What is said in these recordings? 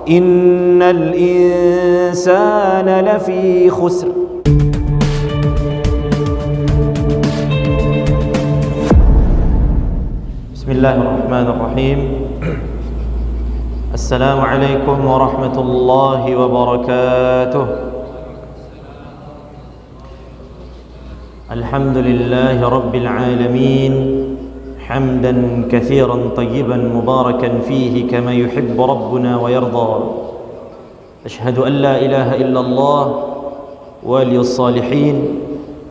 innal insana lafi khusr. Bismillahirrahmanirrahim. Assalamualaikum warahmatullahi wabarakatuh. Alhamdulillahi rabbil alamin. حمدا كثيرا طيبا مباركا فيه كما يحب ربنا ويرضى. أشهد أن لا إله إلا الله ولي الصالحين،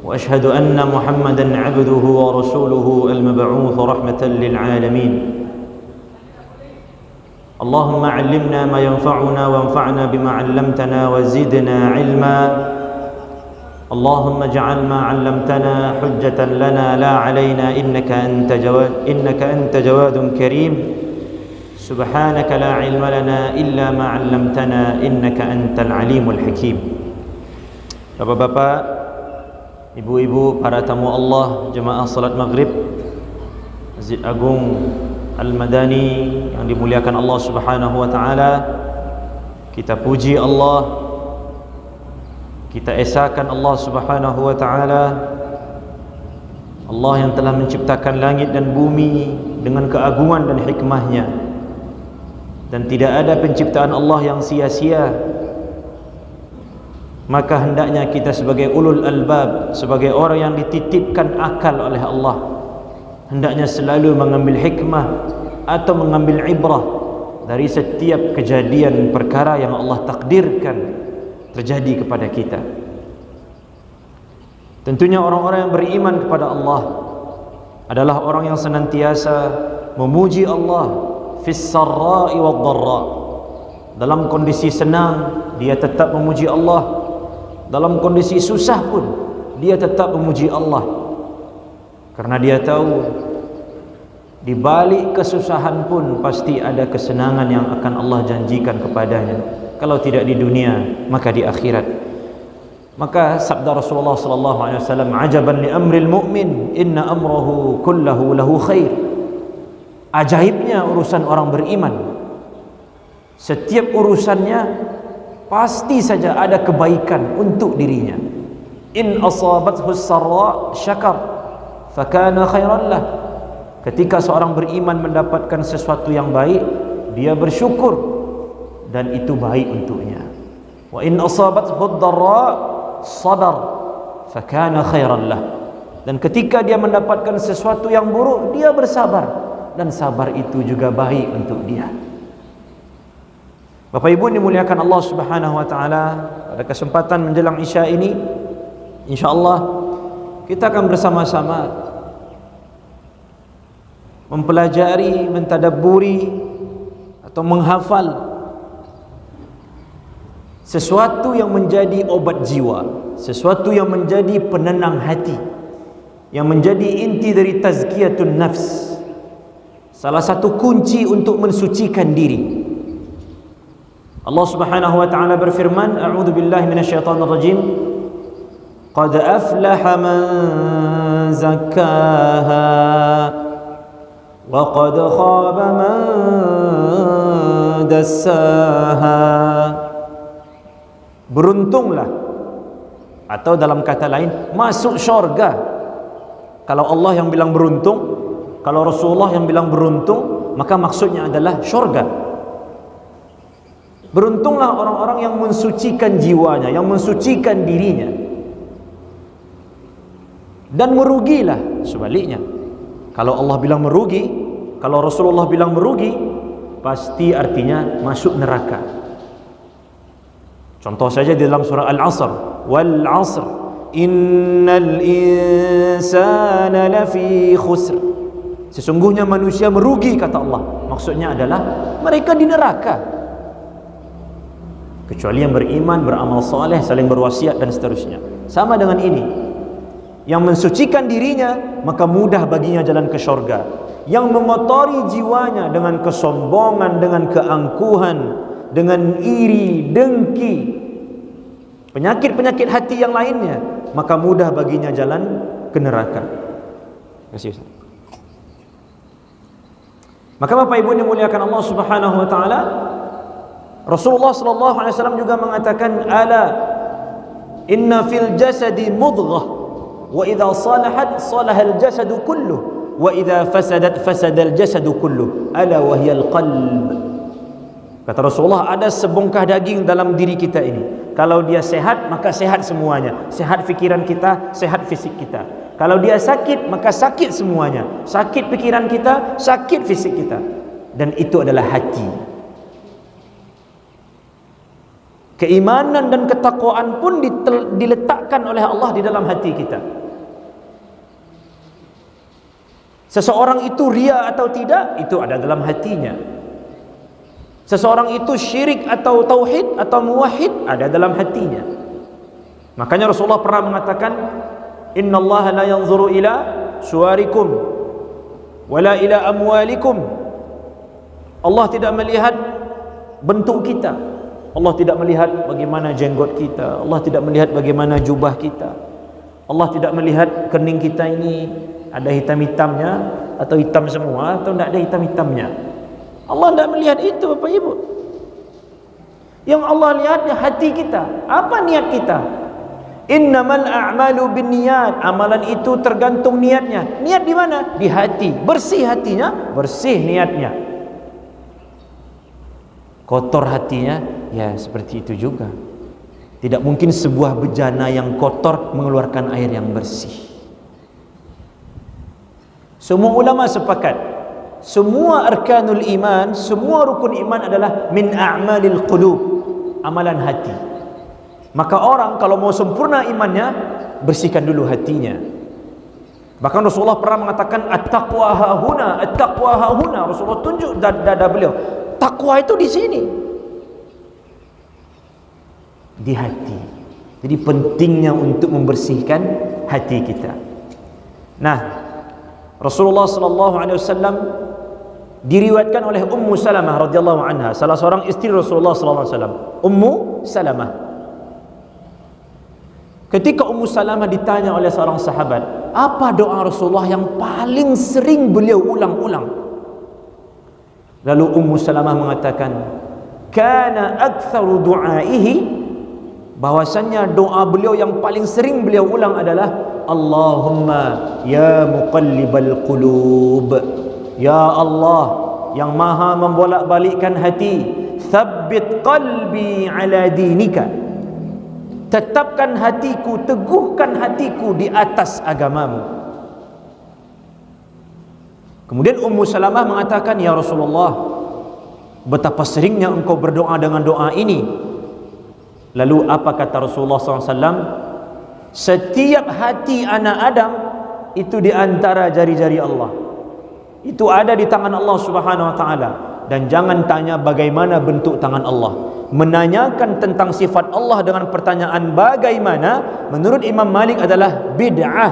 وأشهد أن محمدا عبده ورسوله المبعوث رحمة للعالمين. اللهم علمنا ما ينفعنا وانفعنا بما علمتنا وزدنا علما. اللهم اجعل ما علمتنا حجة لنا لا علينا إنك أنت جواد كريم. سبحانك لا علم لنا إلا ما علمتنا إنك أنت العليم الحكيم. Bapak-bapak, ibu-ibu, para tamu Allah, jemaah salat maghrib Masjid Agung Al-Madani yang dimuliakan Allah Subhanahu wa taala, kita puji Allah, kita esakan Allah Subhanahu wa taala, Allah yang telah menciptakan langit dan bumi dengan keagungan dan hikmahnya, dan tidak ada penciptaan Allah yang sia-sia. Maka hendaknya kita sebagai ulul albab, sebagai orang yang dititipkan akal oleh Allah, hendaknya selalu mengambil hikmah atau mengambil ibrah dari setiap kejadian perkara yang Allah takdirkan terjadi kepada kita. Tentunya orang-orang yang beriman kepada Allah adalah orang yang senantiasa memuji Allah fis sarra'i wad dharra. Dalam kondisi senang dia tetap memuji Allah, dalam kondisi susah pun dia tetap memuji Allah, karena dia tahu di balik kesusahan pun pasti ada kesenangan yang akan Allah janjikan kepadanya. Kalau tidak di dunia, maka di akhirat. Maka sabda Rasulullah sallallahu alaihi wasallam, "Ajaban li amril mu'min, inna amrahu kullahu lahu khair." Ajaibnya urusan orang beriman. Setiap urusannya pasti saja ada kebaikan untuk dirinya. In asabathu sarra syakar fakana khairan lah. Ketika seorang beriman mendapatkan sesuatu yang baik, dia bersyukur dan itu baik untuknya. Wa in asabathu ad-dharra sabar fakana khairan lah. Dan ketika dia mendapatkan sesuatu yang buruk, dia bersabar, dan sabar itu juga baik untuk dia. Bapak Ibu dimuliakan Allah Subhanahu wa taala, pada kesempatan menjelang Isya ini insyaallah kita akan bersama-sama mempelajari, mentadabburi atau menghafal sesuatu yang menjadi obat jiwa, sesuatu yang menjadi penenang hati, yang menjadi inti dari tazkiyatun nafs, salah satu kunci untuk mensucikan diri. Allah Subhanahu wa taala berfirman, a'udzu billahi minasyaitonir rajim, qad aflaha man zakkaha wa qad khaba man dassaha. Beruntunglah, atau dalam kata lain, masuk syurga. Kalau Allah yang bilang beruntung, kalau Rasulullah yang bilang beruntung, maka maksudnya adalah syurga. Beruntunglah orang-orang yang mensucikan jiwanya, yang mensucikan dirinya. Dan merugilah sebaliknya. Kalau Allah bilang merugi, kalau Rasulullah bilang merugi, pasti artinya masuk neraka. Contoh saja di dalam surah Al-Asr, wal 'asr innal insana lafi khusr. Sesungguhnya manusia merugi, kata Allah. Maksudnya adalah mereka di neraka, kecuali yang beriman, beramal saleh, saling berwasiat dan seterusnya. Sama dengan ini, yang mensucikan dirinya maka mudah baginya jalan ke syurga. Yang mengotori jiwanya dengan kesombongan, dengan keangkuhan, dengan iri, dengki, penyakit-penyakit hati yang lainnya, maka mudah baginya jalan ke neraka. Terima kasih Ustaz. Maka Bapak Ibu yang dimuliakan Allah Subhanahu wa taala, Rasulullah sallallahu alaihi wasallam juga mengatakan, ala inna fil jasadi mudghah wa idza salahat salahal jasadu kulluh wa idza fasadat fasadal jasadu kulluh ala wa hiyal qalb. Kata Rasulullah, ada sebongkah daging dalam diri kita ini. Kalau dia sehat, maka sehat semuanya. Sehat fikiran kita, sehat fisik kita. Kalau dia sakit, maka sakit semuanya. Sakit pikiran kita, sakit fisik kita. Dan itu adalah hati. Keimanan dan ketakwaan pun diletakkan oleh Allah di dalam hati kita. Seseorang itu ria atau tidak, itu ada dalam hatinya. Seseorang itu syirik atau tauhid atau muwahhid, ada dalam hatinya. Makanya Rasulullah pernah mengatakan, innallaha la yanzuru ila suwarikum wala ila amwalikum. Allah tidak melihat bentuk kita. Allah tidak melihat bagaimana jenggot kita. Allah tidak melihat bagaimana jubah kita. Allah tidak melihat kening kita ini ada hitam-hitamnya atau hitam semua atau tidak ada hitam-hitamnya. Allah tidak melihat itu, Bapak Ibu. Yang Allah lihat hati kita. Apa niat kita? Innamal a'malu binniyat. Amalan itu tergantung niatnya. Niat di mana? Di hati. Bersih hatinya, bersih niatnya. Kotor hatinya, ya seperti itu juga. Tidak mungkin sebuah bejana yang kotor mengeluarkan air yang bersih. Semua ulama sepakat, semua arkanul iman, semua rukun iman adalah min a'malil qulub, amalan hati. Maka orang kalau mau sempurna imannya, bersihkan dulu hatinya. Bahkan Rasulullah pernah mengatakan at-taqwa hahuna, at-taqwa hahuna. Rasulullah tunjuk dada beliau, takwa itu di sini, di hati. Jadi pentingnya untuk membersihkan hati kita. Nah, Rasulullah sallallahu alaihi wasallam diriwayatkan oleh Ummu Salamah radhiyallahu anha, salah seorang istri Rasulullah sallallahu alaihi wasallam, Ummu Salamah. Ketika Ummu Salamah ditanya oleh seorang sahabat, apa doa Rasulullah yang paling sering beliau ulang-ulang? Lalu Ummu Salamah mengatakan, kana aktsaru du'aihi, bahwasannya doa beliau yang paling sering beliau ulang adalah Allahumma ya muqallibal qulub, ya Allah yang maha membolak-balikkan hati, tsabbit qalbi ala dinika, tetapkan hatiku, teguhkan hatiku di atas agamamu. Kemudian Ummu Salamah mengatakan, ya Rasulullah, betapa seringnya engkau berdoa dengan doa ini. Lalu apa kata Rasulullah SAW? Setiap hati anak Adam itu di antara jari-jari Allah. Itu ada di tangan Allah Subhanahu wa taala. Dan jangan tanya bagaimana bentuk tangan Allah. Menanyakan tentang sifat Allah dengan pertanyaan bagaimana, menurut Imam Malik adalah bid'ah.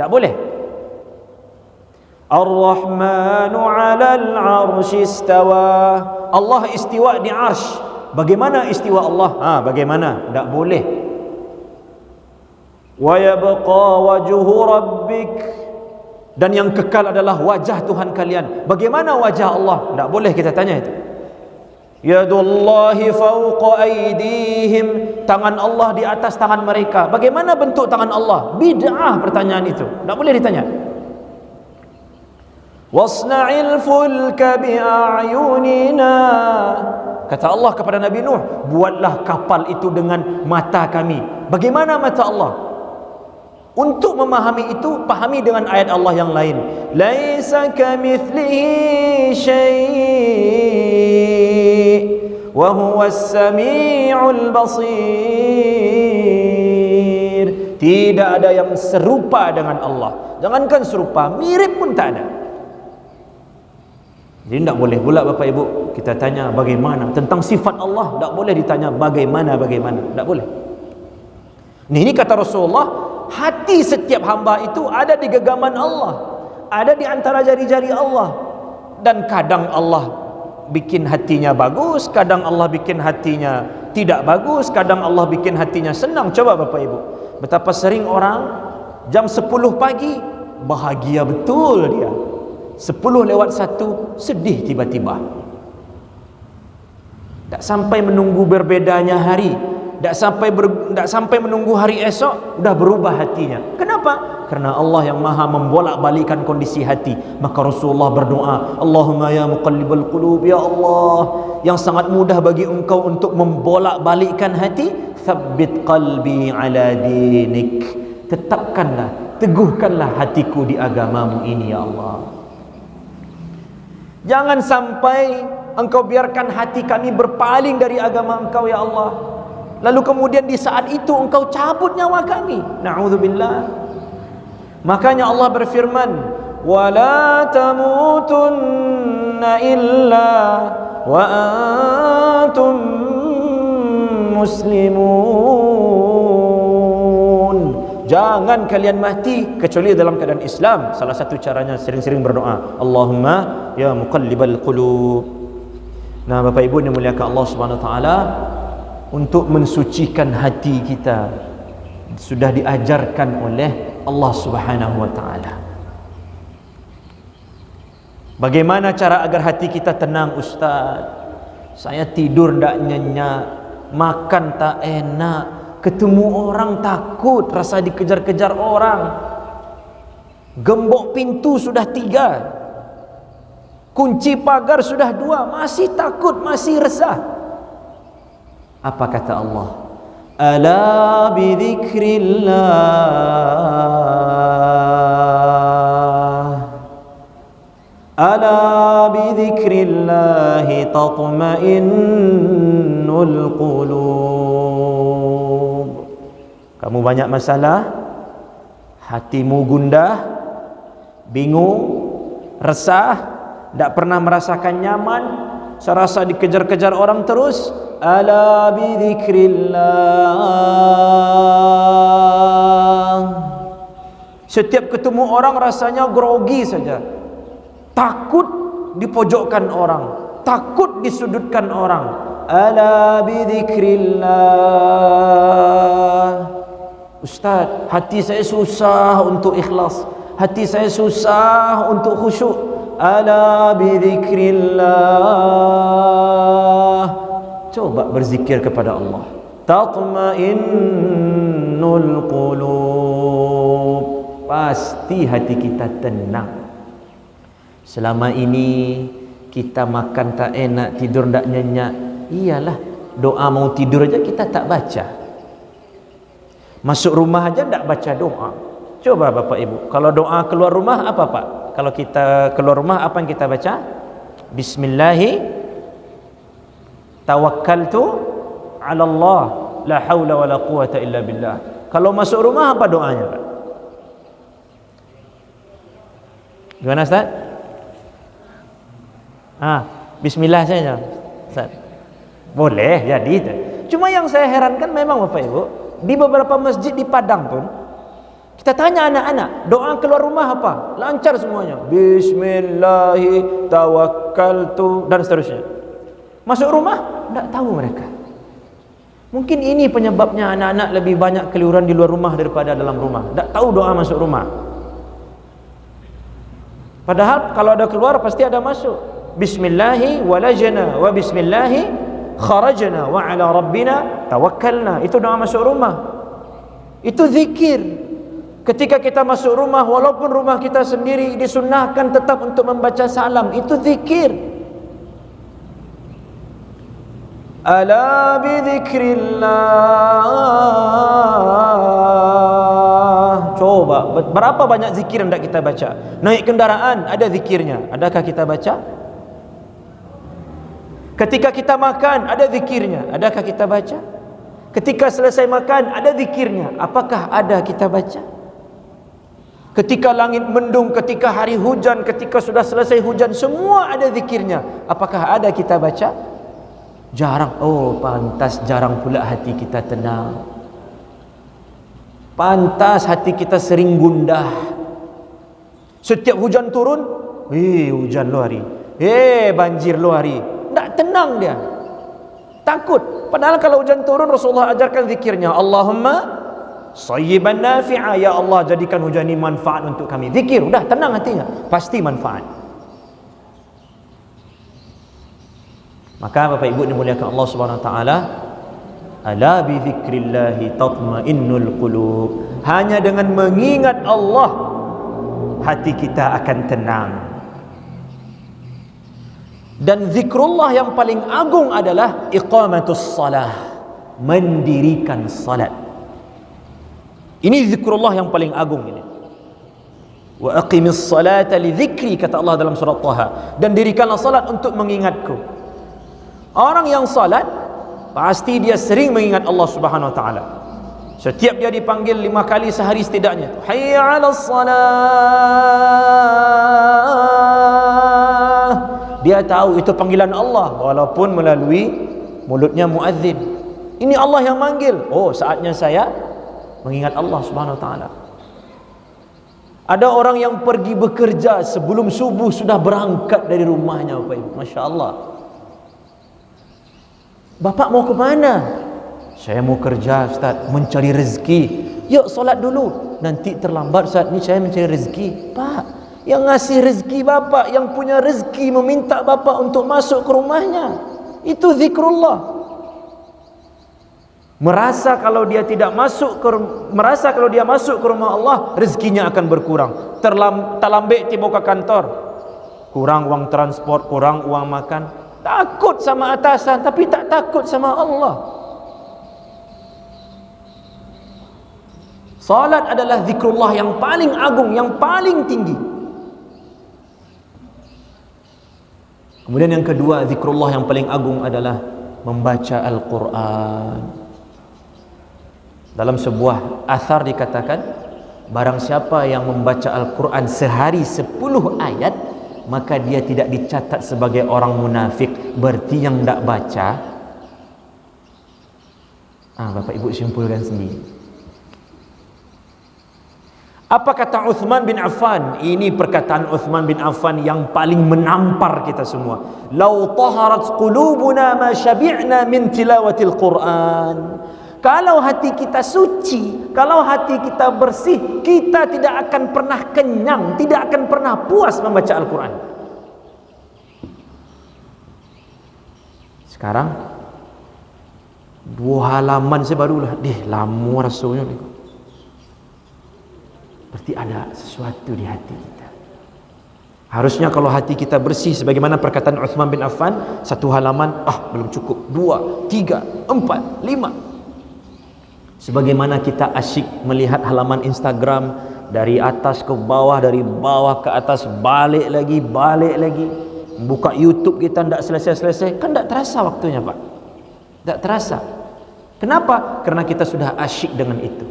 Tak boleh. Ar-Rahmanu 'alal 'arsy istawa. Allah istiwa di arsy. Bagaimana istiwa Allah? Bagaimana? Tak boleh. Wa yabqa wajhu rabbik, dan yang kekal adalah wajah Tuhan kalian. Bagaimana wajah Allah? Tak boleh kita tanya itu. Yadullahi fawqa aydihim, tangan Allah di atas tangan mereka. Bagaimana bentuk tangan Allah? Bid'ah pertanyaan itu. Tak boleh ditanya. Wasna'il fulka bi'ayunina, kata Allah kepada Nabi Nuh, buatlah kapal itu dengan mata kami. Bagaimana mata Allah? Untuk memahami itu, pahami dengan ayat Allah yang lain. Laisa kamitslihi syai' wa huwas sami'ul basir. Tidak ada yang serupa dengan Allah. Jangankan serupa, mirip pun tak ada. Jadi tidak boleh pula Bapak Ibu kita tanya bagaimana tentang sifat Allah. Tak boleh ditanya bagaimana. Tak boleh. Ini kata Rasulullah, hati setiap hamba itu ada di genggaman Allah, ada di antara jari-jari Allah. Dan kadang Allah bikin hatinya bagus, kadang Allah bikin hatinya tidak bagus, kadang Allah bikin hatinya senang. Coba Bapak Ibu, betapa sering orang jam 10 pagi bahagia betul dia, 10 lewat 1 sedih tiba-tiba. Tak sampai menunggu berbedanya hari, tak sampai menunggu hari esok, dah berubah hatinya. Kenapa? Karena Allah yang maha membolak-balikan kondisi hati. Maka Rasulullah berdoa, Allahumma ya muqallibal qulub, ya Allah yang sangat mudah bagi engkau untuk membolak-balikkan hati, thabbit qalbi ala dinik, tetapkanlah, teguhkanlah hatiku di agamamu ini ya Allah. Jangan sampai engkau biarkan hati kami berpaling dari agama engkau ya Allah, lalu kemudian di saat itu engkau cabut nyawa kami. Na'udzubillah. Makanya Allah berfirman, wala tamutunna illa wa antum muslimun. Jangan kalian mati kecuali dalam keadaan Islam. Salah satu caranya sering-sering berdoa, Allahumma ya muqallibal qulub. Nah, Bapak Ibu yang dimuliakan Allah Subhanahu wa taala, untuk mensucikan hati kita sudah diajarkan oleh Allah Subhanahu wa taala. Bagaimana cara agar hati kita tenang, Ustaz? Saya tidur tak nyenyak, makan tak enak, ketemu orang takut, rasa dikejar-kejar orang, gembok pintu sudah 3, kunci pagar sudah 2, masih takut, masih resah. Apa kata Allah? Ala bidzikrillahi tatma'innul qulub. Kamu banyak masalah, hatimu gundah, bingung, resah, tak pernah merasakan nyaman, serasa dikejar-kejar orang terus. Ala bidzikrillah. Setiap ketemu orang rasanya grogi saja, takut dipojokkan orang, takut disudutkan orang. Ala bidzikrillah. Ustaz, hati saya susah untuk ikhlas, hati saya susah untuk khusyuk. Ala bidzikrillah. Coba berzikir kepada Allah. Tatma'innul qulub. Pasti hati kita tenang. Selama ini kita makan tak enak, tidur tak nyenyak, iyalah, doa mau tidur aja kita tak baca. Masuk rumah aja tak baca doa. Coba Bapak Ibu, kalau doa keluar rumah apa Pak? Kalau kita keluar rumah apa yang kita baca? Bismillahi tawakkaltu ala Allah la haula wala quwata illa billah. Kalau masuk rumah apa doanya Pak? Gimana Ustaz? Bismillah saja Ustaz. Boleh jadi. Cuma yang saya herankan memang Bapak Ibu, di beberapa masjid di Padang pun kita tanya anak-anak, doa keluar rumah apa? Lancar semuanya. Bismillahi tawakkaltu dan seterusnya. Masuk rumah tak tahu mereka. Mungkin ini penyebabnya anak-anak lebih banyak keliruan di luar rumah daripada dalam rumah. Tak tahu doa masuk rumah. Padahal kalau ada keluar pasti ada masuk. Bismillahi walajna wa bismillahi kharajna wa ala rabbina tawakkalna. Itu doa masuk rumah. Itu zikir. Ketika kita masuk rumah, walaupun rumah kita sendiri, disunnahkan tetap untuk membaca salam. Itu zikir. Ala bidzikrillah. Coba, berapa banyak zikir yang tak kita baca? Naik kendaraan, ada zikirnya. Adakah kita baca? Ketika kita makan, ada zikirnya. Adakah kita baca? Ketika selesai makan, ada zikirnya. Apakah ada kita baca? Ketika langit mendung, ketika hari hujan, ketika sudah selesai hujan, semua ada zikirnya. Apakah ada kita baca? Jarang. Oh, pantas jarang pula hati kita tenang. Pantas hati kita sering gundah. Setiap hujan turun, hujan lu hari, banjir lu hari, tak tenang dia, takut. Padahal kalau hujan turun, Rasulullah ajarkan zikirnya, Allahumma sayyiban nafi'a, ya Allah jadikan hujan ini manfaat untuk kami. Zikir, udah tenang hatinya, pasti manfaat. Maka Bapak Ibu dimuliakan Allah Subhanahu wa taala, ala bi dzikrillahi tatmainnul qulub. Hanya dengan mengingat Allah hati kita akan tenang. Dan zikrullah yang paling agung adalah iqamatus salah, mendirikan salat. Ini zikrullah yang paling agung ini. Wa aqimis salata li dzikri, kata Allah dalam surah Taha, dan dirikanlah salat untuk mengingatku. Orang yang salat pasti dia sering mengingat Allah Subhanahu wa taala. Setiap dia dipanggil 5 kali sehari setidaknya, hayya 'alas salah, dia tahu itu panggilan Allah walaupun melalui mulutnya muadzin. Ini Allah yang manggil. Oh, saatnya saya mengingat Allah Subhanahu wa taala. Ada orang yang pergi bekerja sebelum subuh sudah berangkat dari rumahnya, Bapak Ibu. Masya Allah. Bapak mau ke mana? Saya mau kerja, Ustaz, mencari rezeki. Yuk solat dulu. Nanti terlambat, Ustaz, ni saya mencari rezeki. Pak, yang ngasih rezeki Bapak, yang punya rezeki meminta Bapak untuk masuk ke rumahnya. Itu zikrullah. Merasa kalau dia masuk ke rumah Allah, rezekinya akan berkurang. Terlambat tiba ke kantor, kurang uang transport, kurang uang makan. Takut sama atasan tapi tak takut sama Allah. Salat adalah zikrullah yang paling agung, yang paling tinggi. Kemudian yang kedua, zikrullah yang paling agung adalah membaca Al-Quran. Dalam sebuah athar dikatakan, barang siapa yang membaca Al-Quran sehari 10 ayat, maka dia tidak dicatat sebagai orang munafik. Berarti yang tidak baca, Bapak Ibu simpulkan sendiri. Apa kata Uthman bin Affan? Ini perkataan Uthman bin Affan yang paling menampar kita semua. Lau taharat qulubuna ma syabi'na min tilawatil Quran. Kalau hati kita suci, kalau hati kita bersih, kita tidak akan pernah kenyang, tidak akan pernah puas membaca Al-Quran. Sekarang 2 halaman saya barulah, lama rasanya. Berarti ada sesuatu di hati kita. Harusnya kalau hati kita bersih, sebagaimana perkataan Uthman bin Affan, 1 halaman, belum cukup, 2, 3, 4, 5. Sebagaimana kita asyik melihat halaman Instagram dari atas ke bawah, dari bawah ke atas, balik lagi. Buka YouTube kita tidak selesai-selesai, kan tidak terasa waktunya, Pak. Tidak terasa. Kenapa? Karena kita sudah asyik dengan itu.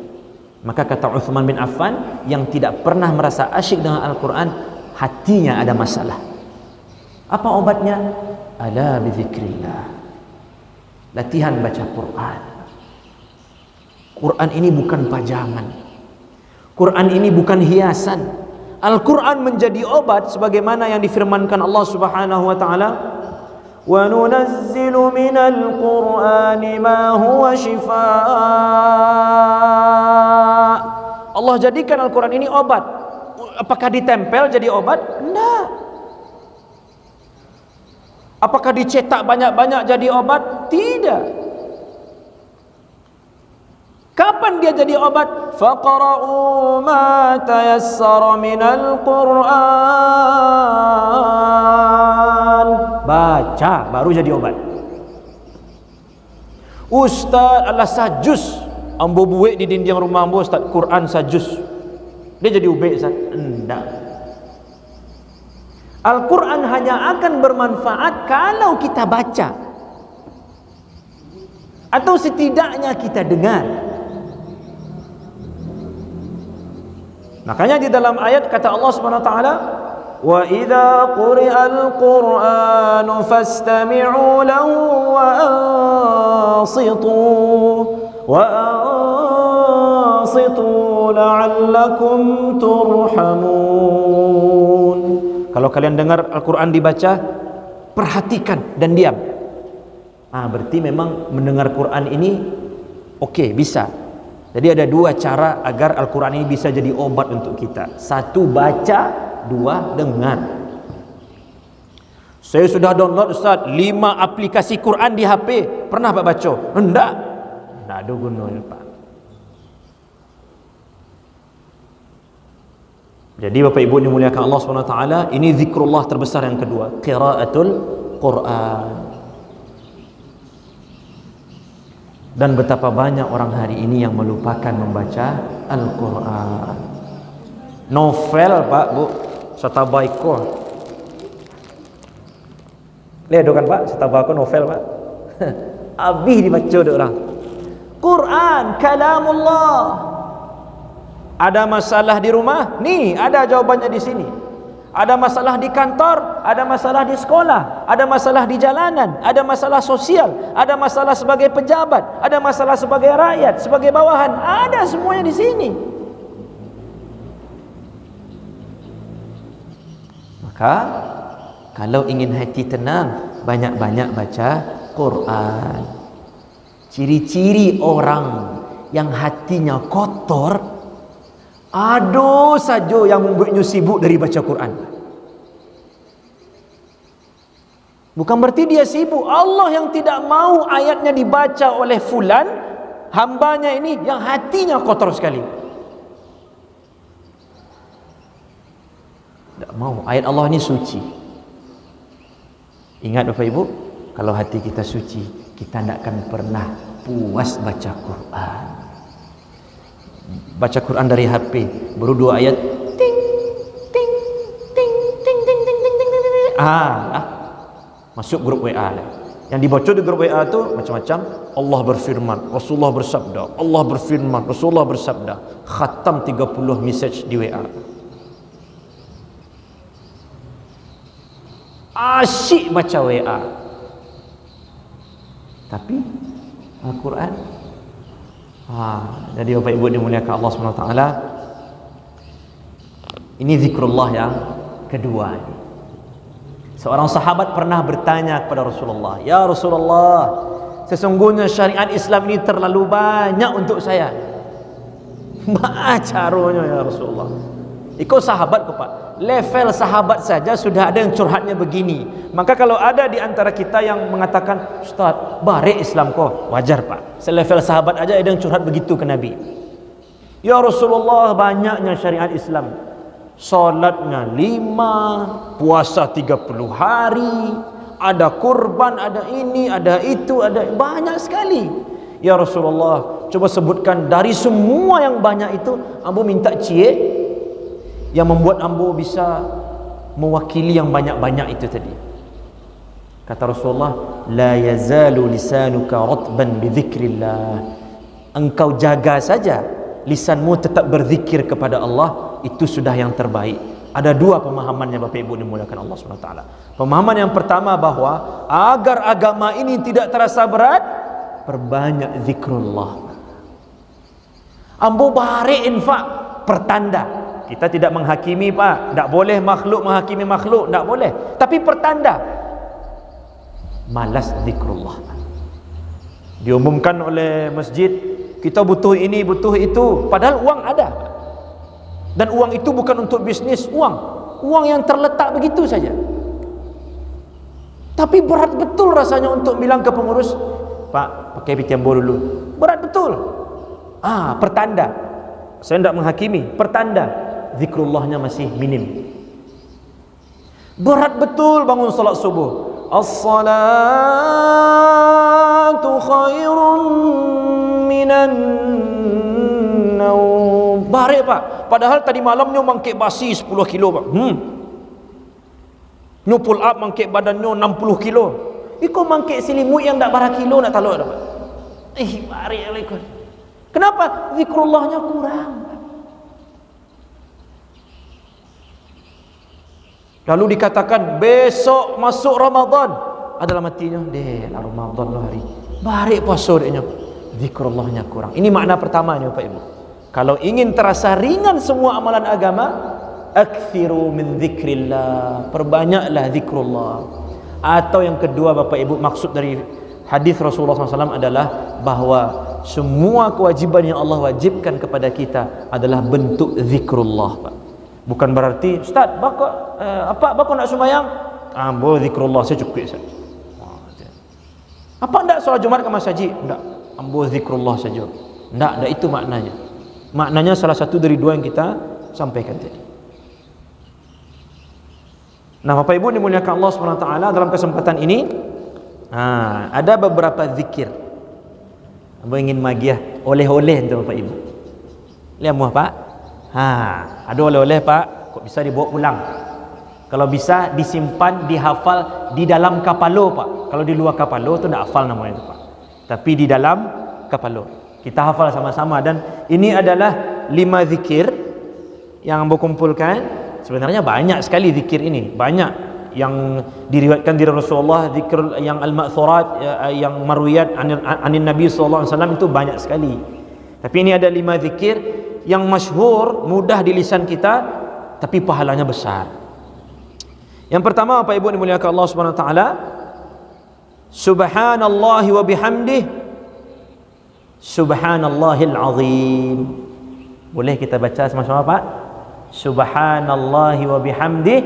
Maka kata Uthman bin Affan, yang tidak pernah merasa asyik dengan Al-Quran, hatinya ada masalah. Apa obatnya? Ala bizikrillah. Latihan baca Quran. Quran ini bukan pajangan. Quran ini bukan hiasan. Al-Quran menjadi obat sebagaimana yang difirmankan Allah Subhanahu wa taala, wa nunazzilu minal Qur'ani ma huwa shifaa. Allah jadikan Al-Quran ini obat. Apakah ditempel jadi obat? Tidak. Apakah dicetak banyak-banyak jadi obat? Tidak. Kapan dia jadi obat? Faqra'u ma tayassara minal Qur'an. Baca baru jadi obat. Ustaz adalah sajus, ambo buik di dinding rumah ambo, Ustaz, Quran sajus. Dia jadi ubek, Ustaz? Enggak. Al-Quran hanya akan bermanfaat kalau kita baca, atau setidaknya kita dengar. Makanya di dalam ayat kata Allah Subhanahu wa taala, wa idza quri'al Qur'anu fastami'u lahu wa ansitu la'allakum turhamun. Kalau kalian dengar Al-Quran dibaca, perhatikan dan diam. Berarti memang mendengar Quran ini oke, bisa. Jadi ada 2 cara agar Al-Quran ini bisa jadi obat untuk kita. 1 baca, 2 dengar. Saya sudah download Ustaz 5 aplikasi Quran di HP. Pernah Pak baca? Enggak. Tak ada gunanya Pak. Jadi Bapak Ibu dimuliakan Allah SWT, ini zikrullah terbesar yang kedua, qiraatul Quran. Dan betapa banyak orang hari ini yang melupakan membaca Al-Quran. Novel Pak, Bu, Satabaiko. Lihat kan Pak, Satabaiko novel Pak. Habis dibaca oleh orang. Quran, kalamullah. Ada masalah di rumah? Nih, ada jawabannya di sini. Ada masalah di kantor, ada masalah di sekolah, ada masalah di jalanan, ada masalah sosial, ada masalah sebagai pejabat, ada masalah sebagai rakyat, sebagai bawahan, ada semuanya di sini. Maka kalau ingin hati tenang, banyak-banyak baca Quran. Ciri-ciri orang yang hatinya kotor, ada saja yang membuatnya sibuk dari baca Quran. Bukan berarti dia sibuk. Allah yang tidak mau ayatnya dibaca oleh fulan, hambanya ini yang hatinya kotor sekali. Tak mau. Ayat Allah ini suci. Ingat Bapak Ibu, kalau hati kita suci, kita tidak akan pernah puas baca Quran. Baca Quran dari HP baru 2 ayat, ting ting ting ting ting ting ting ting ting. Masuk grup WA lah. Yang dibaca di grup WA tu macam-macam. Allah berfirman, Rasulullah bersabda, Allah berfirman, Rasulullah bersabda. Khatam 30 message di WA. Asyik baca WA, tapi Al-Quran. Jadi Bapak Ibu dimuliakan Allah SWT, ini zikrullah yang kedua ini. Seorang sahabat pernah bertanya kepada Rasulullah, "Ya Rasulullah, sesungguhnya syariat Islam ini terlalu banyak untuk saya. Bagaimana caranya ya Rasulullah?" Ikut sahabat kok Pak, level sahabat saja sudah ada yang curhatnya begini. Maka kalau ada di antara kita yang mengatakan, "Ustaz, barik Islam kok," wajar Pak. Selevel sahabat aja ada yang curhat begitu ke Nabi. "Ya Rasulullah, banyaknya syariat Islam. Salatnya 5, puasa 30 hari, ada kurban, ada ini, ada itu, ada banyak sekali. Ya Rasulullah, coba sebutkan dari semua yang banyak itu, ambo minta cie yang membuat ambo bisa mewakili yang banyak-banyak itu tadi." Kata Rasulullah, "La yazalu lisanuka ratban bi dzikrillah." Engkau jaga saja lisanmu tetap berzikir kepada Allah, itu sudah yang terbaik. Ada 2 pemahamannya Bapak Ibu dimuliakan Allah SWT. Pemahaman yang pertama bahwa agar agama ini tidak terasa berat, perbanyak zikrullah. Ambo barik infak, pertanda. Kita tidak menghakimi Pak, tak boleh makhluk menghakimi makhluk, tak boleh. Tapi pertanda malas zikrullah. Diumumkan oleh masjid, kita butuh ini, butuh itu, padahal uang ada. Dan uang itu bukan untuk bisnis, uang yang terletak begitu saja. Tapi berat betul rasanya untuk bilang ke pengurus, "Pak, pakai pitiambo dulu." Berat betul. Pertanda. Saya tidak menghakimi, pertanda zikrullahnya masih minim. Berat betul bangun salat subuh. As-salatu khairun minan naum. Barik Pak, padahal tadi malamnya mangkik basi 10 kilo Pak. Nyu pull up mangkik badannya 60 kilo. Iko mangkik silimut yang tak barah kilo nak taluk Pak. Barik alaikum. Kenapa? Zikrullahnya kurang. Lalu dikatakan besok masuk Ramadan, adalah matinya lah Ramadan lah hari. Barik puasa dia, zikrullahnya kurang. Ini makna pertama ni Bapak Ibu. Kalau ingin terasa ringan semua amalan agama, akthiru min zikrillah, perbanyaklah zikrullah. Atau yang kedua Bapak Ibu, maksud dari hadis Rasulullah SAW adalah bahwa semua kewajiban yang Allah wajibkan kepada kita adalah bentuk zikrullah Pak. Bukan berarti, "Ustaz, bako nak sembahyang?" Boleh zikrullah saya cukup Ustaz. Apa enggak solat Jumaat ke masjid? Enggak. Boleh zikrullah saja. Enggak itu maknanya. Maknanya salah satu dari dua yang kita sampaikan tadi. Nah, Bapak Ibu dimuliakan Allah SWT, dalam kesempatan ini ada beberapa zikir. Abang ingin magiah oleh-oleh untuk Bapak Ibu. Lihat muah Pak. Ada oleh-oleh Pak, kok bisa dibawa pulang? Kalau bisa disimpan, dihafal di dalam kapalo Pak. Kalau di luar kapalo tu tak hafal namanya itu Pak. Tapi di dalam kapalo kita hafal sama-sama. Dan ini adalah 5 zikir yang Ambo kumpulkan. Sebenarnya banyak sekali zikir ini, banyak yang diriwayatkan dari Rasulullah, zikir yang al-ma'thurat, yang marwiyat anin Nabi sallallahu alaihi wasallam, itu banyak sekali. Tapi ini ada 5 zikir yang masyhur, mudah di lisan kita, tapi pahalanya besar. Yang pertama, Bapak Ibu dimuliakan Allah Subhanahu wa taala, subhanallahi wa bihamdih, subhanallahil azim. Boleh kita baca sama-sama Pak? Subhanallahi wa bihamdih,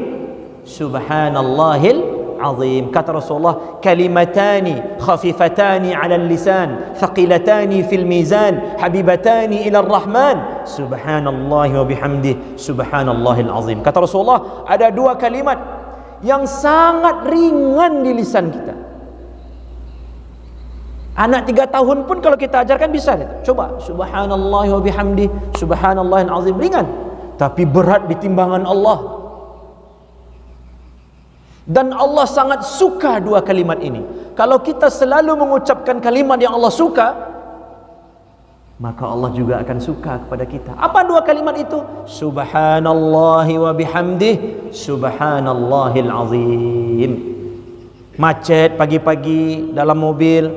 subhanallahil azim. Kata Rasulullah, kalimatani khafifatani 'ala al-lisan, thaqilatani fil mizan, habibatani ila ar-rahman, subhanallahi wa bihamdih, subhanallahil azim. Kata Rasulullah, ada 2 kalimat yang sangat ringan di lisan kita. Anak 3 tahun pun kalau kita ajarkan bisa. Coba, subhanallahi wa bihamdih, subhanallahil azim, ringan. Tapi berat di timbangan Allah. Dan Allah sangat suka 2 kalimat ini. Kalau kita selalu mengucapkan kalimat yang Allah suka, maka Allah juga akan suka kepada kita. Apa 2 kalimat itu? Subhanallahi wa bihamdih, subhanallahil azim. Macet pagi-pagi dalam mobil,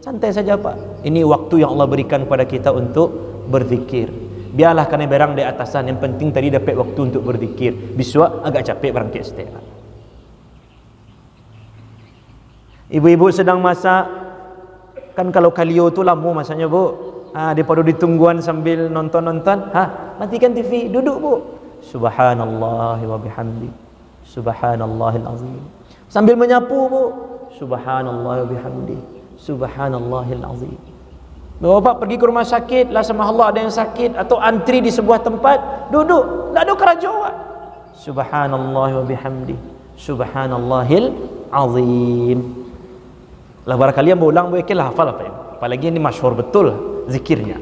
santai saja Pak. Ini waktu yang Allah berikan kepada kita untuk berzikir. Biarlah kena berang di atasan, yang penting tadi dapat waktu untuk berzikir. Besok agak capek barang ke istirahat. Ibu-ibu sedang masak, kan kalau kalio tu lama masanya Bu. Daripada ditungguan sambil nonton-nonton, matikan TV, duduk Bu. Subhanallah wa bihamdi, subhanallahil azim. Sambil menyapu Bu, subhanallah wa bihamdi, subhanallahil azim. Bapak pergi ke rumah sakit, lah sama Allah ada yang sakit, atau antri di sebuah tempat, duduk, tak ada kerajaan. Subhanallah wa bihamdi, subhanallahil azim. Lah barangkali yang berulang boleh hafal apa ya? Apalagi ini masyhur betul zikirnya.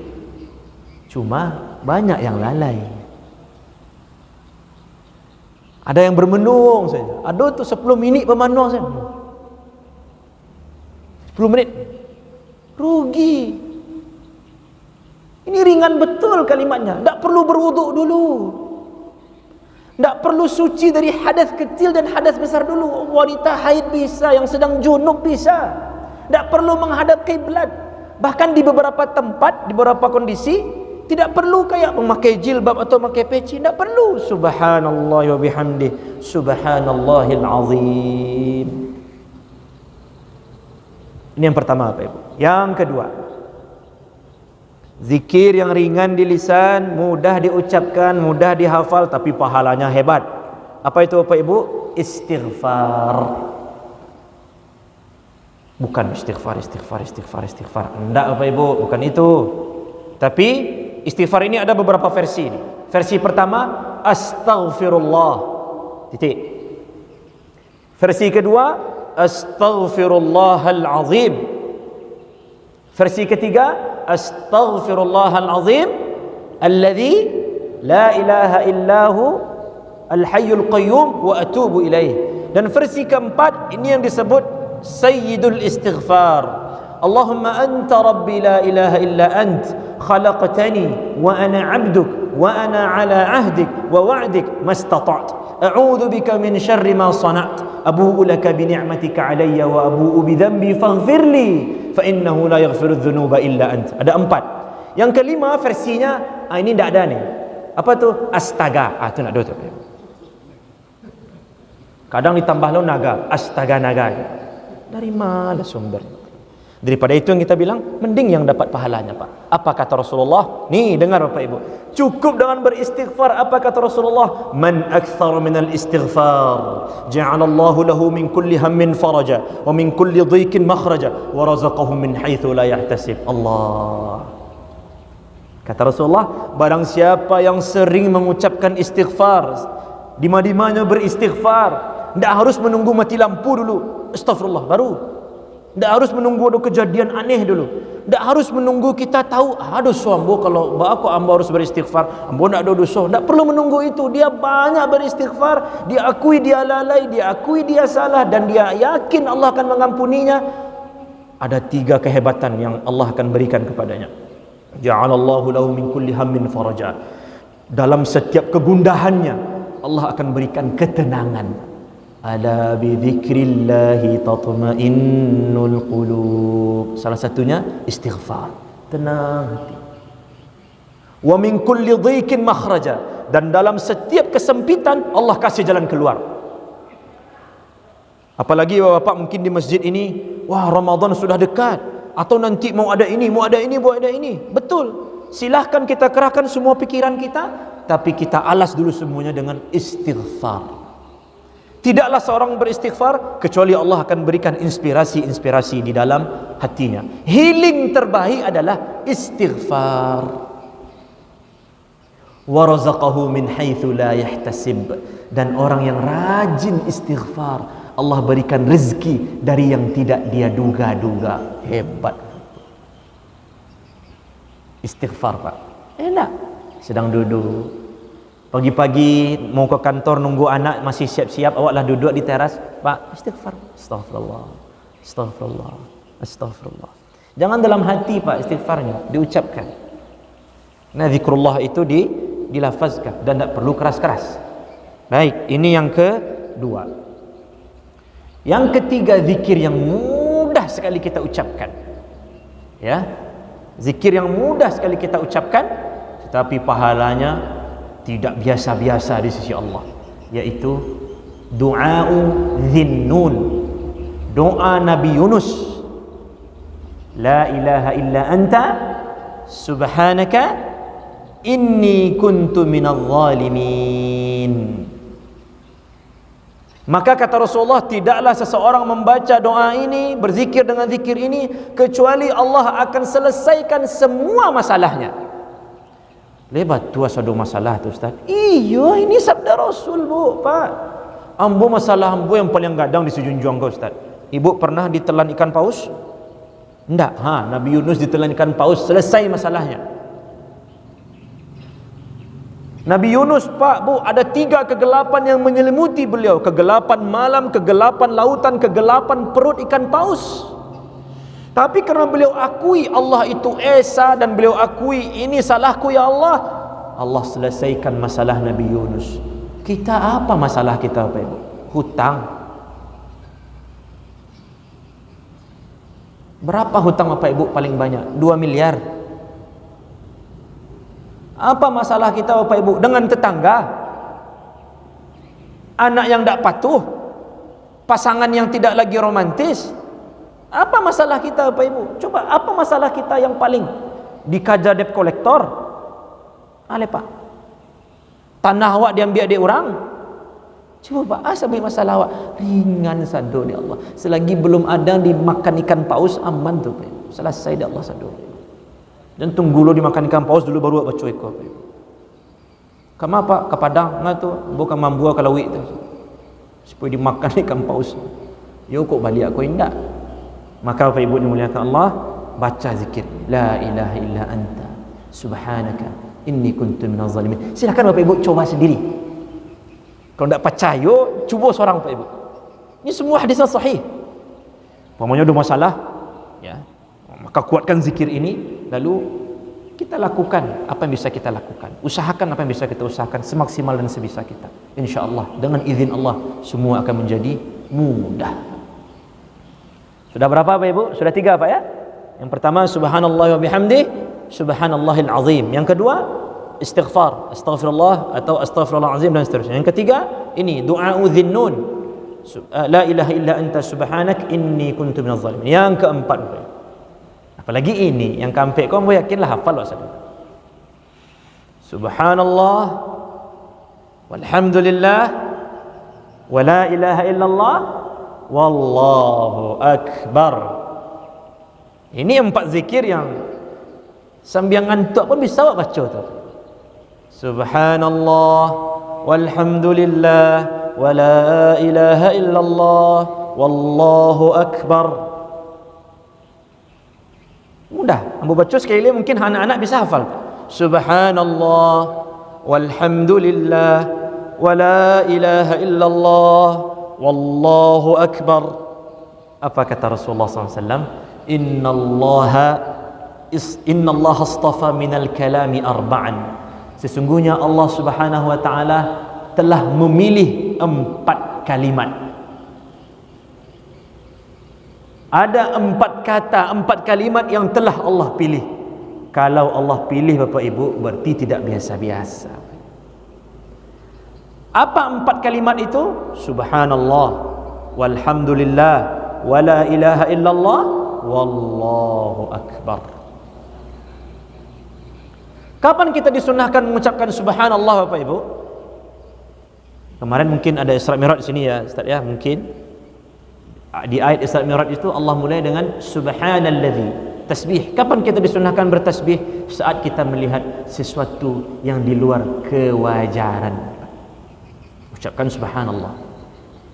Cuma banyak yang lalai. Ada yang bermenung saja. Ada tu 10 minit bermenung saja. 10 menit. Rugi. Ini ringan betul kalimatnya. Tak perlu berwuduk dulu. Tak perlu suci dari hadas kecil dan hadas besar dulu. Wanita haid bisa, yang sedang junub bisa. Tak perlu menghadap kiblat. Bahkan di beberapa tempat, di beberapa kondisi, tidak perlu kayak memakai jilbab atau memakai peci. Tak perlu. Subhanallah wa bihamdih, subhanallahil azim. Ini yang pertama Bapak Ibu. Yang kedua, zikir yang ringan di lisan, mudah diucapkan, mudah dihafal, tapi pahalanya hebat. Apa itu Bapak Ibu? Istighfar. Bukan istighfar. Enggak Bapak Ibu, bukan itu. Tapi istighfar ini ada beberapa versi ini. Versi pertama, astaghfirullah. Titik. Versi kedua, astaghfirullahal azim. Versi ketiga, astaghfirullahal azim alladzi la ilaha illahu al-hayyul qayyum wa atubu ilaih. Dan versi keempat ini yang disebut sayyidul istighfar. Allahumma anta rabbi la ilaha illa ant khalaqtani wa ana 'abduk wa ana 'ala 'ahdik wa wa'dik mastata'tu a'udzu bika min syarri ma sana'tu abu'u laka bi ni'matika 'alayya wa abu'u bi dhanbi faghfirli fa innahu la yaghfiru dzunuba illa ant. Ada 4. Yang kelima versinya ini tidak ada nih. Apa tu? Astaga. Tu nak ada tu. Kadang ditambah lo naga, astaga naga. Dari mana sumber? Daripada itu yang kita bilang, mending yang dapat pahalanya, Pak. Apa kata Rasulullah? Nih, dengar Bapak Ibu. Cukup dengan beristighfar. Apa kata Rasulullah? Man akthar minal istighfar, ja'alallahu lahu min kulli hammin faraja, wa min kulli dhiqin makhraja, wa razaqahu min haitsu la yahtasib. Allah. Kata Rasulullah, barang siapa yang sering mengucapkan istighfar, di mana-mana beristighfar, tidak harus menunggu mati lampu dulu, astagfirullah, baru. Tak harus menunggu ada kejadian aneh dulu. Tak harus menunggu kita tahu dosa ambo, kalau aku ambo harus beristighfar, ambo nak ada dosa. Tak perlu menunggu itu. Dia banyak beristighfar, dia akui dia lalai, dia akui dia salah, dan dia yakin Allah akan mengampuninya. Ada 3 kehebatan yang Allah akan berikan kepadanya. Ja'alallahu lahu min kulli hammin faraja. Dalam setiap kegundahannya Allah akan berikan ketenangan. Ala bi dzikrillahi tatma'innul qulub. Salah satunya istighfar, tenang hati. Wa min kulli dhiqin makhraja, dan dalam setiap kesempitan Allah kasih jalan keluar. Apalagi Bapak mungkin di masjid ini, wah Ramadan sudah dekat, atau nanti mau ada ini, mau ada ini, mau ada ini. Betul. Silahkan kita kerahkan semua pikiran kita, tapi kita alas dulu semuanya dengan istighfar. Tidaklah seorang beristighfar kecuali Allah akan berikan inspirasi-inspirasi di dalam hatinya. Healing terbaik adalah istighfar. Wa razaqahu min haitsu la yahtasib, dan orang yang rajin istighfar Allah berikan rezeki dari yang tidak dia duga-duga. Hebat. Istighfar, Pak. Enak. Sedang duduk pagi-pagi mau ke kantor, nunggu anak masih siap-siap, awaklah duduk di teras, Pak, istighfar. Astagfirullah, astagfirullah, astagfirullah. Jangan dalam hati, Pak, istighfarnya diucapkan. Nah, zikrullah itu dilafazkan dan tidak perlu keras-keras. Baik, ini yang kedua. Yang ketiga, zikir yang mudah sekali kita ucapkan. Ya, zikir yang mudah sekali kita ucapkan, tetapi pahalanya tidak biasa-biasa di sisi Allah, yaitu du'a'u Dhinnun, doa Nabi Yunus. La ilaha illa anta subhanaka inni kuntu minadh dhalimin. Maka kata Rasulullah, tidaklah seseorang membaca doa ini, berzikir dengan zikir ini, kecuali Allah akan selesaikan semua masalahnya. Lebat tu asal masalah tu, Ustaz. Iya, ini sabda Rasul, Bu, Pak. Ambo masalah ambo yang paling gadang di sejunjung kau, Ustaz. Ibu pernah ditelan ikan paus? Enggak. Nabi Yunus ditelan ikan paus, selesai masalahnya. Nabi Yunus, Pak, Bu, ada 3 kegelapan yang menyelimuti beliau. Kegelapan malam, kegelapan lautan, kegelapan perut ikan paus. Tapi karena beliau akui Allah itu Esa, dan beliau akui ini salahku ya Allah, Allah selesaikan masalah Nabi Yunus. Kita apa masalah kita, Bapak Ibu? Hutang. Berapa hutang Bapak Ibu paling banyak? 2 miliar. Apa masalah kita, Bapak Ibu? Dengan tetangga, anak yang tidak patuh, pasangan yang tidak lagi romantis. Apa masalah kita, Bapak Ibu? Coba, apa masalah kita yang paling dikajar debt kolektor? Pak, tanah awak diambil adik orang. Coba, asal masalah awak ringan sado di Allah. Selagi belum ada dimakan ikan paus, aman tu, Bapak Ibu. Selesai di Allah sado. Dan tunggu lo dimakan ikan paus dulu baru baca ikut, Bapak Ibu. Kamu apa? Ke Padang ngah tu, bukan mambu kalau wik tu. Supaya dimakan ikan paus. Yo kok balik aku indak. Maka Bapak Ibu dimuliakan Allah, baca zikir la ilaha illa anta subhanaka inni kuntu minadh zalimin. Silakan Bapak Ibu coba sendiri. Kalau tidak percaya, cuba seorang, Bapak Ibu. Ini semua hadis yang sahih. Pokoknya ada masalah, ya, maka kuatkan zikir ini, lalu kita lakukan apa yang bisa kita lakukan. Usahakan apa yang bisa kita usahakan semaksimal dan sebisa kita. InsyaAllah dengan izin Allah semua akan menjadi mudah. Sudah berapa, Bapak Ibu? Sudah 3, Pak, ya? Yang pertama, subhanallah wa bihamdih, subhanallahil azim. Yang kedua, istighfar, astaghfirullah atau astaghfirullahalazim, dan seterusnya. Yang ketiga, ini du'a'u Dhinnun, la ilaha illa anta subhanak inni kuntu minadh dhalimin. Yang keempat, Bapak Ibu, Apalagi ini yang kampek kau yakinlah hafal waktu itu. Subhanallah walhamdulillah wa la ilaha illallah wallahu akbar. Ini 4 zikir yang sambil ngantuk pun bisa awak baca tu. Subhanallah walhamdulillah wa la ilaha illallah wallahu akbar. Mudah. Ambo baca sekali mungkin anak-anak bisa hafal. Subhanallah walhamdulillah wa la ilaha illallah wallahu akbar. Apa kata Rasulullah SAW? Innallaha astafa minal kalami arba'an. Sesungguhnya Allah Subhanahu wa taala telah memilih 4 kalimat. Ada 4 kata, 4 kalimat yang telah Allah pilih. Kalau Allah pilih Bapak Ibu, berarti tidak biasa-biasa. Apa 4 kalimat itu? Subhanallah walhamdulillah wa la ilaha illallah wallahu akbar. Kapan kita disunahkan mengucapkan subhanallah Bapak Ibu? Kemarin mungkin ada Isra Mi'raj di sini ya Ustaz ya, mungkin di ayat Isra Mi'raj itu Allah mulai dengan subhanalladzi, tasbih. Kapan kita disunahkan bertasbih? Saat kita melihat sesuatu yang di luar kewajaran. Ucapkan subhanallah.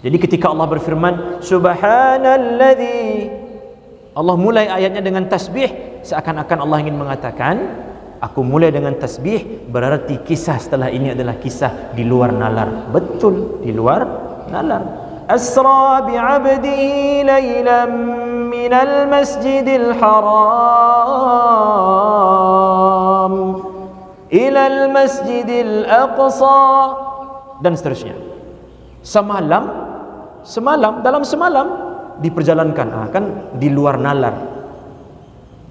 Jadi ketika Allah berfirman subhanalladzi, Allah mulai ayatnya dengan tasbih, seakan-akan Allah ingin mengatakan, aku mulai dengan tasbih, berarti kisah setelah ini adalah kisah di luar nalar. Betul, di luar nalar. Asra bi'abdihi laylan minal masjidil haram ilal masjidil aqsa, dan seterusnya. Dalam semalam diperjalankan. Kan di luar nalar.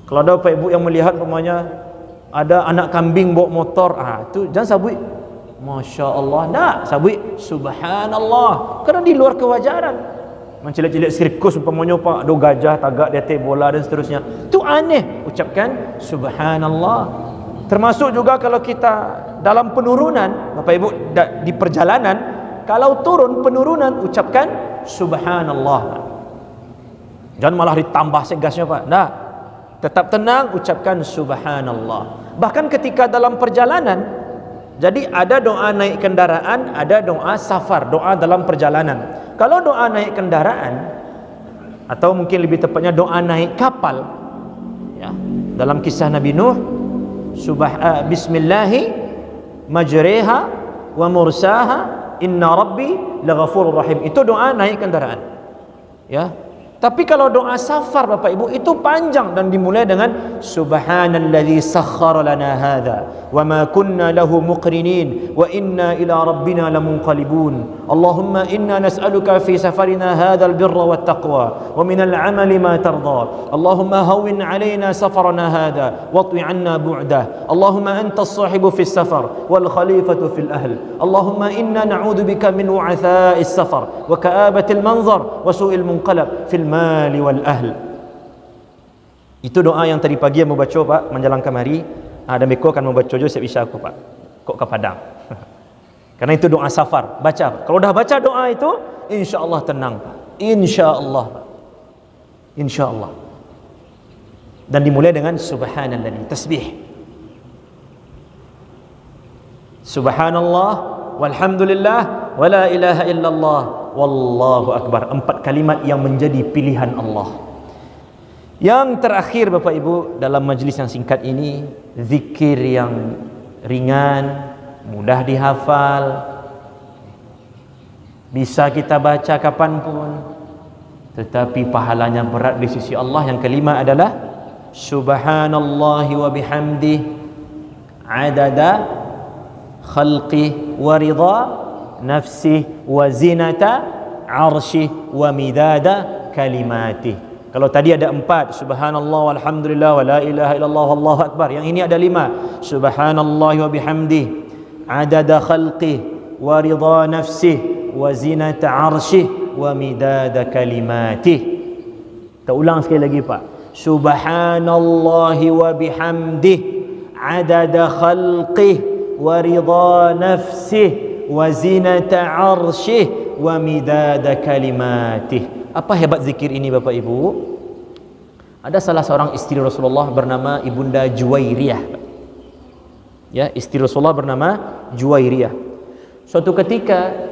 Kalau ada Bapak Ibu yang melihat umpamanya ada anak kambing bawa motor, tu jangan sabui Masya Allah, tak sabui Subhanallah, kerana di luar kewajaran. Mencilik-cilik sirkus umpamanya Pak, ada gajah tagak di atas bola dan seterusnya, tu aneh. Ucapkan Subhanallah. Termasuk juga kalau kita dalam penurunan Bapak Ibu di perjalanan, kalau turun penurunan ucapkan Subhanallah. Jangan malah ditambah segasnya Pak, tak. Tetap tenang, ucapkan subhanallah. Bahkan ketika dalam perjalanan, jadi ada doa naik kendaraan, ada doa safar, doa dalam perjalanan. Kalau doa naik kendaraan, atau mungkin lebih tepatnya doa naik kapal, ya, dalam kisah Nabi Nuh, bismillahi majriha wa mursaha inna rabbi laghafurur rahim. Itu doa naik kendaraan, ya. Tapi kalau doa safar Bapak Ibu itu panjang dan dimulai dengan subhanalladzi sakhkhara lana hadza wa ma kunna lahu muqrinin wa inna ila rabbina lamunqalibun. Allahumma inna nas'aluka fi safarina hadzal birra wat taqwa wa minal amali ma tarda. Allahumma hawwin 'alaina safarana hadza watwi 'anna bu'dah. Allahumma antas sahibu fis safar wal khalifatu fil ahl. Allahumma inna na'udzu bika min wa'tha'is safar wa ka'abatil manzar wa su'il munqalab fil mali wal ahl. Itu doa yang tadi pagi yang membaca Pak menjelang kemari. Dan Beko akan membaca juga setiap isya aku Pak, kok ke Padang. Karena itu doa safar. Baca. Kalau dah baca doa itu, insya-Allah tenang Pak. Insya-Allah Pak. Insya-Allah. Dan dimulai dengan subhanallah, tasbih. Subhanallah walhamdulillah wa la ilaha illallah wallahu akbar. 4 kalimat yang menjadi pilihan Allah. Yang terakhir Bapak Ibu, dalam majlis yang singkat ini, zikir yang ringan, mudah dihafal, bisa kita baca kapanpun, tetapi pahalanya berat di sisi Allah. Yang kelima adalah subhanallahi wa bihamdih adada khalqih wa ridha nafsih wa zinata arshih wa midada kalimatih. Kalau tadi ada 4, subhanallah walhamdulillah wa la ilaha illallah wallahu akbar. Yang ini ada 5, subhanallah wa bihamdih adada khalqih wa ridha nafsih wa zinata arshih wa midada kalimatih. Kita ulang sekali lagi Pak. Subhanallahi wa bihamdih adada khalqih wa ridha nafsih wa zinata arshih wa midada kalimatih. Apa hebat zikir ini Bapak Ibu? Ada salah seorang istri Rasulullah bernama Ibunda Juwairiyah. Ya, istri Rasulullah bernama Juwairiyah. Suatu ketika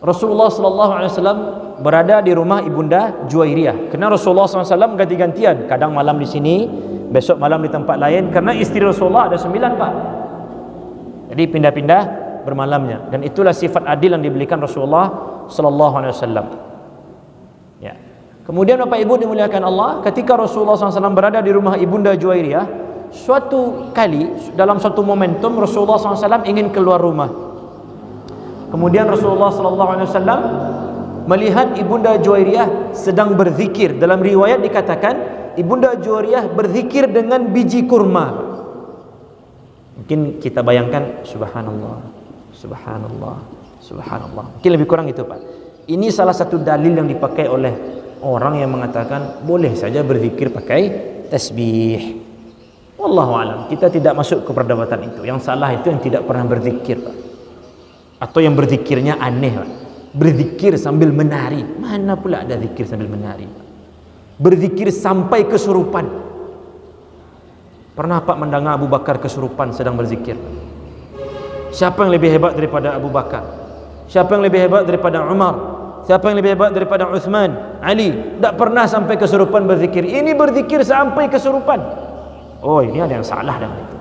Rasulullah SAW berada di rumah Ibunda Juwairiyah. Kerana Rasulullah SAW ganti-gantian, kadang malam di sini, besok malam di tempat lain. Karena istri Rasulullah ada 9 Pak. Jadi pindah-pindah bermalamnya. Dan itulah sifat adil yang diberikan Rasulullah SAW. Ya. Kemudian Bapak Ibu dimuliakan Allah, ketika Rasulullah SAW berada di rumah Ibunda Juwairiyah, suatu kali dalam suatu momentum Rasulullah SAW ingin keluar rumah. Kemudian Rasulullah SAW melihat Ibunda Juwairiyah sedang berzikir. Dalam riwayat dikatakan Ibunda Juwairiyah berzikir dengan biji kurma. Mungkin kita bayangkan, subhanallah, subhanallah, subhanallah. Mungkin lebih kurang itu Pak. Ini salah satu dalil yang dipakai oleh orang yang mengatakan boleh saja berzikir pakai tasbih. Wallahu alam. Kita tidak masuk ke perdebatan itu. Yang salah itu yang tidak pernah berzikir Pak. Atau yang berzikirnya aneh Pak. Berzikir sambil menari. Mana pula ada zikir sambil menari Pak? Berzikir sampai kesurupan. Pernah Pak mendengar Abu Bakar kesurupan sedang berzikir? Siapa yang lebih hebat daripada Abu Bakar? Siapa yang lebih hebat daripada Umar? Siapa yang lebih hebat daripada Uthman, Ali? Tak pernah sampai kesurupan berzikir. Ini berzikir sampai kesurupan. Oh, ini ada yang salah dengan itu.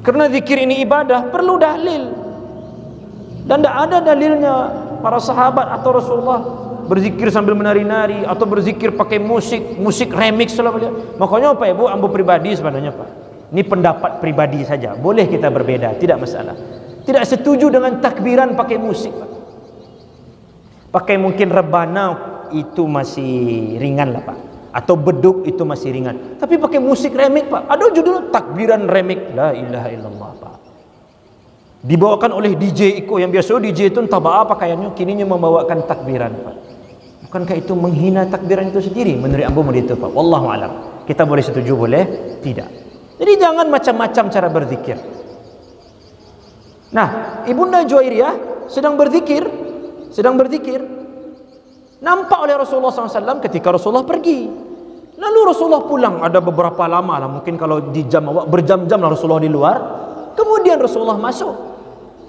Karena zikir ini ibadah, perlu dalil. Dan tak ada dalilnya para sahabat atau Rasulullah berzikir sambil menari-nari atau berzikir pakai musik remix selalu. Makanya Pak Ibu, ambo pribadi sebenarnya Pak, ini pendapat pribadi saja, boleh kita berbeda, tidak masalah. Tidak setuju dengan takbiran pakai musik Pak. Pakai mungkin rebana itu masih ringan lah Pak, atau beduk itu masih ringan. Tapi pakai musik remix Pak, ada judul takbiran remix, la ilaha illallah Pak. Dibawakan oleh DJ Iko, yang biasa DJ itu entah apa pakaiannya, kininya membawakan takbiran Pak. Bukankah itu menghina takbiran itu sendiri? Menurut ambo begitu Pak. Wallahu alam. Kita boleh setuju, boleh tidak. Jadi jangan macam-macam cara berzikir. Nah, Ibunda Juwairiyah sedang berzikir. Nampak oleh Rasulullah SAW ketika Rasulullah pergi. Lalu Rasulullah pulang. Ada beberapa lama lah, mungkin kalau di jam awak berjam-jam lah Rasulullah di luar. Kemudian Rasulullah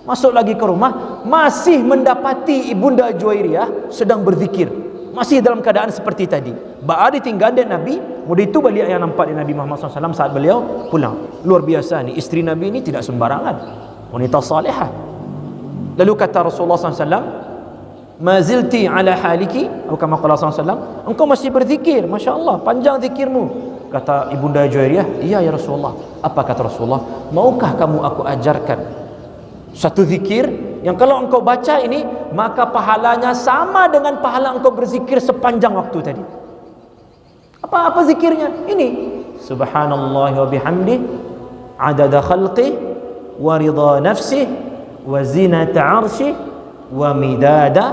masuk lagi ke rumah, masih mendapati Ibunda Juwairiyah sedang berzikir, masih dalam keadaan seperti tadi. Ba'a ditinggal dan Nabi, mudah itu balik yang nampak di Nabi Muhammad SAW saat beliau pulang. Luar biasa ni, isteri Nabi ini tidak sembarangan, wanita salihah. Lalu kata Rasulullah SAW, ma zilti ala haliki, atau kama qala SAW, engkau masih berzikir, Masya Allah, panjang zikirmu. Kata Ibunda Juwairiyah, iya ya Rasulullah. Apa kata Rasulullah? Maukah kamu aku ajarkan satu zikir yang kalau engkau baca ini, maka pahalanya sama dengan pahala engkau berzikir sepanjang waktu tadi. Apa zikirnya? Ini, subhanallah wa bihamdi adada khalqi wa ridha nafsi wa zinata arshi wa midada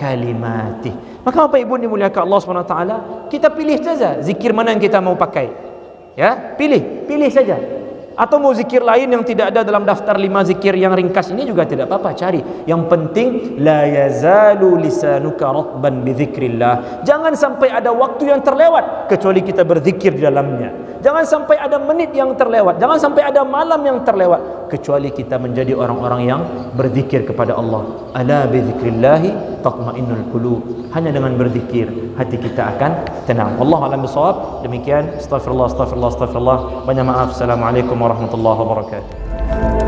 kalimati. Maka Bapak Ibu dimuliakan Allah SWT, kita pilih saja zikir mana yang kita mau pakai. Ya, pilih saja. Atau mau zikir lain yang tidak ada dalam daftar 5 zikir yang ringkas ini juga tidak apa-apa, cari. Yang penting la yazalu lisanuka ratban bi dzikrillah. Jangan sampai ada waktu yang terlewat kecuali kita berzikir di dalamnya. Jangan sampai ada menit yang terlewat, jangan sampai ada malam yang terlewat kecuali kita menjadi orang-orang yang berzikir kepada Allah. Ala bi dzikrillah tatma'innul qulub. Hanya dengan berzikir hati kita akan tenang. Wallahu a'lam bishawab. Demikian, astagfirullah. Banyak maaf. Assalamualaikum warahmatullahi wabarakatuh.